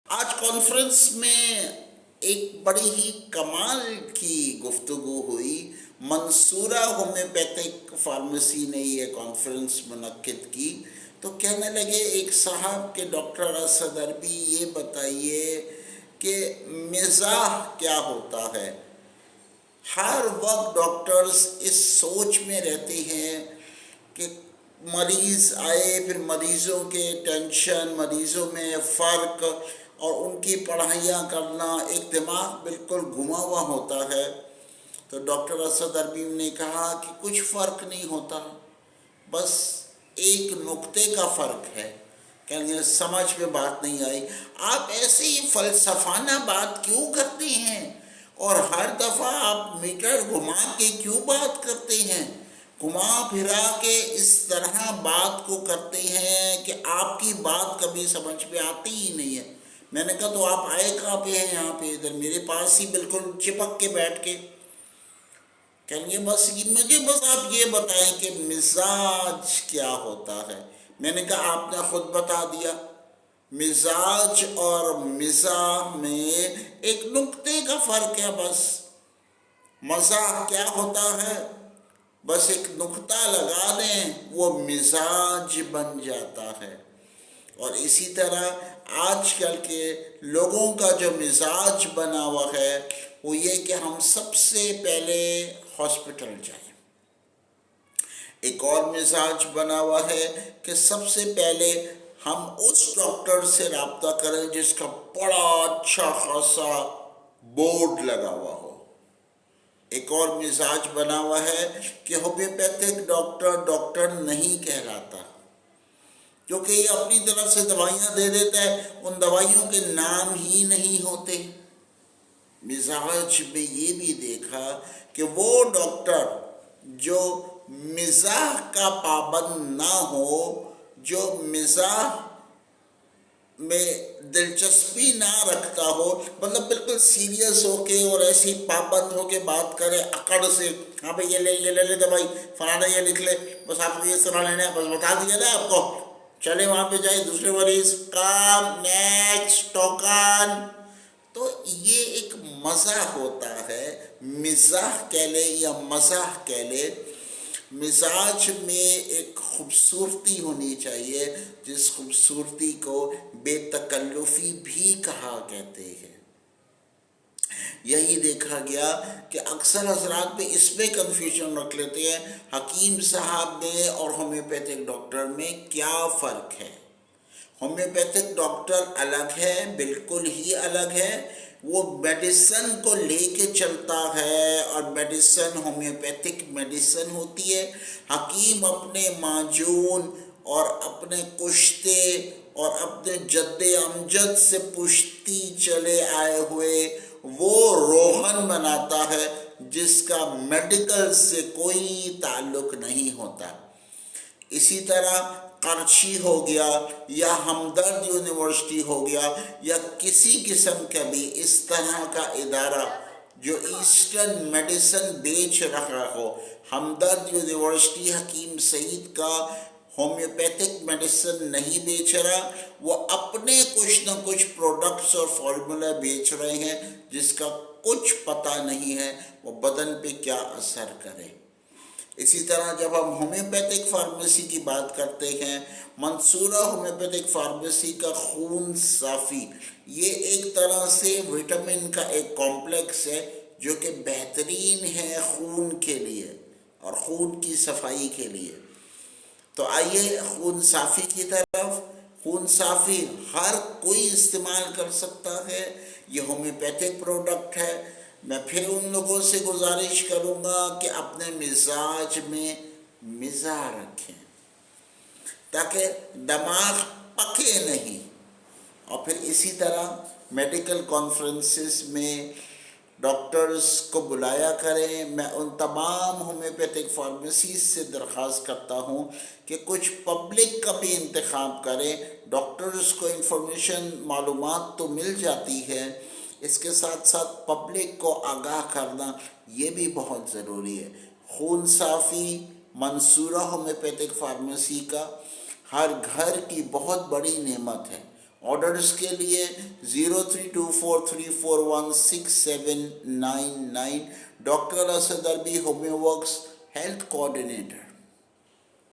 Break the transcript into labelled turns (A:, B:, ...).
A: آج کانفرنس میں ایک بڑی ہی کمال کی گفتگو ہوئی۔ منصورہ ہومیوپیتھک فارمیسی نے یہ کانفرنس منعقد کی تو کہنے لگے ایک صاحب کہ ڈاکٹر اسد عربی یہ بتائیے کہ مزاح کیا ہوتا ہے۔ ہر وقت ڈاکٹرز اس سوچ میں رہتے ہیں کہ مریض آئے، پھر مریضوں کے ٹینشن، مریضوں میں فرق اور ان کی پڑھائیاں کرنا، ایک دماغ بالکل گھما ہوا ہوتا ہے۔ تو ڈاکٹر اسد عربی نے کہا کہ کچھ فرق نہیں ہوتا، بس ایک نقطے کا فرق ہے۔ کہ سمجھ میں بات نہیں آئی، آپ ایسے ہی فلسفانہ بات کیوں کرتے ہیں اور ہر دفعہ آپ میٹر گھما کے کیوں بات کرتے ہیں، گھما پھرا کے اس طرح بات کو کرتے ہیں کہ آپ کی بات کبھی سمجھ میں آتی ہی نہیں ہے۔ میں نے کہا تو آپ آئے کہاں پہ ہیں یہاں پہ، ادھر میرے پاس ہی بالکل چپک کے بیٹھ کے۔ کہیں گے مجھے بس آپ یہ بتائیں کہ مزاج کیا ہوتا ہے۔ میں نے کہا آپ نے خود بتا دیا، مزاج اور مزاح میں ایک نقطے کا فرق ہے بس۔ مزاح کیا ہوتا ہے، بس ایک نقطہ لگا دیں وہ مزاج بن جاتا ہے۔ اور اسی طرح آج کل کے لوگوں کا جو مزاج بنا ہوا ہے وہ یہ کہ ہم سب سے پہلے ہاسپٹل جائیں۔ ایک اور مزاج بنا ہوا ہے کہ سب سے پہلے ہم اس ڈاکٹر سے رابطہ کریں جس کا بڑا اچھا خاصا بورڈ لگا ہوا ہو۔ ایک اور مزاج بنا ہوا ہے کہ ہومیوپیتھک ڈاکٹر نہیں کہلاتا، کیونکہ یہ اپنی طرف سے دوائیاں دے دیتا ہے، ان دوائیوں کے نام ہی نہیں ہوتے۔ مزاج میں یہ بھی دیکھا کہ وہ ڈاکٹر جو مزاح کا پابند نہ ہو، جو مزاح میں دلچسپی نہ رکھتا ہو، مطلب بالکل سیریس ہو کے اور ایسی پابند ہو کے بات کرے اکڑ سے، ہاں بھائی یہ لے دوائی، فلانا یہ لکھ لے، بس آپ کو یہ طرح لینا ہے، بس بتا دیا نا آپ کو، چلے وہاں پہ جائے دوسرے مریض، کام نیکسٹ ٹوکن۔ تو یہ ایک مزاح ہوتا ہے، مزاح کہہ لے یا مزاح کہہ لے۔ مزاج میں ایک خوبصورتی ہونی چاہیے جس خوبصورتی کو بے تکلفی بھی کہا کہتے ہیں۔ یہی دیکھا گیا کہ اکثر حضرات بھی اس میں کنفیوژن رکھ لیتے ہیں، حکیم صاحب میں اور ہومیوپیتھک ڈاکٹر میں کیا فرق ہے۔ ہومیوپیتھک ڈاکٹر الگ ہے، بالکل ہی الگ ہے، وہ میڈیسن کو لے کے چلتا ہے اور میڈیسن ہومیوپیتھک میڈیسن ہوتی ہے۔ حکیم اپنے معجون اور اپنے کشتے اور اپنے جد امجد سے پشتی چلے آئے ہوئے وہ روغن بناتا ہے جس کا میڈیکل سے کوئی تعلق نہیں ہوتا۔ اسی طرح کرچی ہو گیا یا ہمدرد یونیورسٹی ہو گیا یا کسی قسم کا بھی اس طرح کا ادارہ جو ایسٹرن میڈیسن بیچ رہا ہو، ہمدرد یونیورسٹی حکیم سعید کا ہومیوپیتھک میڈیسن نہیں بیچ رہا، وہ اپنے کچھ نہ کچھ پروڈکٹس اور فارمولا بیچ رہے ہیں جس کا کچھ پتہ نہیں ہے وہ بدن پہ کیا اثر کرے۔ اسی طرح جب ہم ہومیوپیتھک فارمیسی کی بات کرتے ہیں، منصورہ ہومیوپیتھک فارمیسی کا خون صافی، یہ ایک طرح سے وٹامن کا ایک کمپلیکس ہے جو کہ بہترین ہے خون کے لیے اور خون کی صفائی کے لیے۔ تو آئیے خون صافی کی طرف۔ خون صافی ہر کوئی استعمال کر سکتا ہے، یہ ہومیوپیتھک پروڈکٹ ہے۔ میں پھر ان لوگوں سے گزارش کروں گا کہ اپنے مزاج میں مزاح رکھیں تاکہ دماغ پکے نہیں۔ اور پھر اسی طرح میڈیکل کانفرنسز میں ڈاکٹرز کو بلایا کریں۔ میں ان تمام ہومیوپیتھک فارمیسیز سے درخواست کرتا ہوں کہ کچھ پبلک کا بھی انتخاب کریں۔ ڈاکٹرز کو انفارمیشن معلومات تو مل جاتی ہے، اس کے ساتھ ساتھ پبلک کو آگاہ کرنا یہ بھی بہت ضروری ہے۔ خون صافی منصورہ ہومیوپیتھک فارمیسی کا ہر گھر کی بہت بڑی نعمت ہے آرڈرز کے لیے 0324341679 ڈاکٹر اسد عربی ہومیو ورکس ہیلتھ کوآرڈینیٹر.